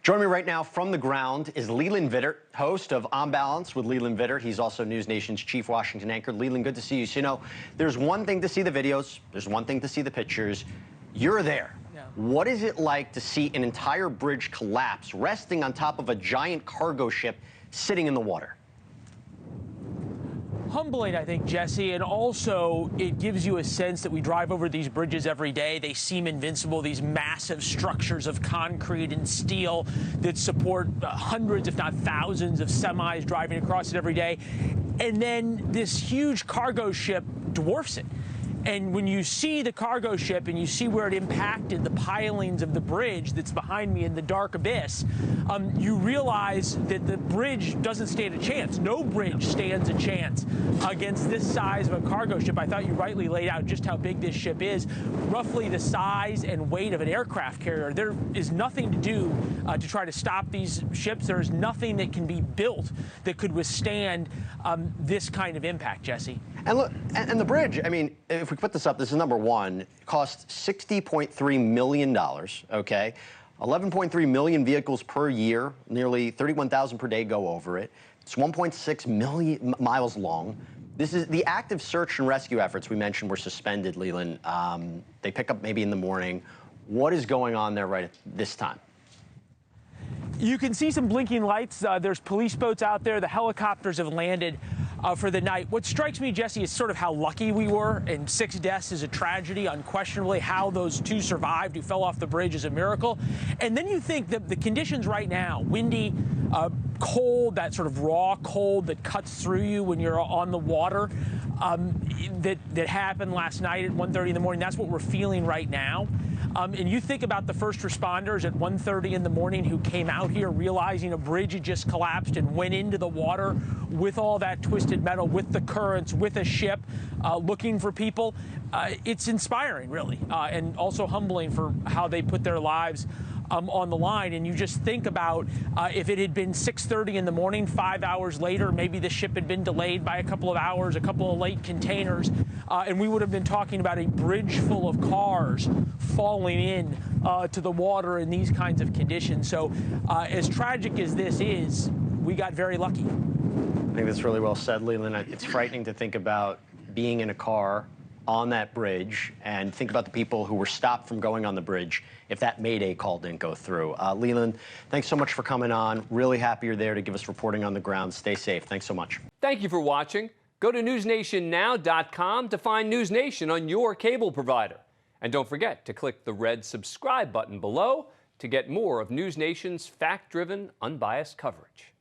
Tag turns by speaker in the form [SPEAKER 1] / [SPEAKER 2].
[SPEAKER 1] Joining me right now from the ground is Leland Vittert, host of Unbiased with Leland Vittert. He's also NewsNation's chief Washington anchor. Leland, good to see you. So, you know, there's one thing to see the videos. There's one thing to see the pictures. You're there. Yeah. What is it like to see an entire bridge collapse, resting on top of a giant cargo ship sitting in the water?
[SPEAKER 2] Humbling, I think, Jesse, and also it gives you a sense that we drive over these bridges every day. They seem invincible, these massive structures of concrete and steel that support hundreds, if not thousands, of semis driving across it every day. And then this huge cargo ship dwarfs it. And when you see the cargo ship and you see where it impacted the pilings of the bridge that's behind me in the dark abyss, you realize that the bridge doesn't stand a chance. No bridge stands a chance against this size of a cargo ship. I thought you rightly laid out just how big this ship is, roughly the size and weight of an aircraft carrier. There is nothing to do to try to stop these ships. There is nothing that can be built that could withstand this kind of impact, Jesse.
[SPEAKER 1] And look, and the bridge, I mean, if we put this up, this is number one, it cost $60.3 million, okay? 11.3 million vehicles per year, nearly 31,000 per day go over it. It's 1.6 million miles long. This is the active search and rescue efforts we mentioned were suspended, Leland. They pick up maybe in the morning. What is going on there right at this time?
[SPEAKER 2] You can see some blinking lights. There's police boats out there. The helicopters have landed for the night. What strikes me, Jesse, is sort of how lucky we were, and 6 deaths is a tragedy. Unquestionably, how those 2 survived who fell off the bridge is a miracle. And then you think that the conditions right now, windy, cold, that sort of raw cold that cuts through you when you're on the water, that happened last night at 1:30 in the morning. That's what we're feeling right now. And you think about the first responders at 1:30 in the morning who came out here realizing a bridge had just collapsed and went into the water with all that twisted metal, with the currents, with a ship, looking for people. It's inspiring, really, and also humbling for how they put their lives on the line. And you just think about if it had been 6:30 in the morning, 5 hours later, maybe the ship had been delayed by a couple of hours, a couple of late containers, and we would have been talking about a bridge full of cars falling in to the water in these kinds of conditions. So as tragic as this is, we got very lucky.
[SPEAKER 1] I think that's really well said, Leland. It's frightening to think about being in a car on that bridge and think about the people who were stopped from going on the bridge if that Mayday call didn't go through. Leland, thanks so much for coming on. Really happy you're there to give us reporting on the ground. Stay safe. Thanks so much.
[SPEAKER 3] Thank you for watching. Go to newsnationnow.com to find NewsNation on your cable provider. And don't forget to click the red subscribe button below to get more of NewsNation's fact-driven, unbiased coverage.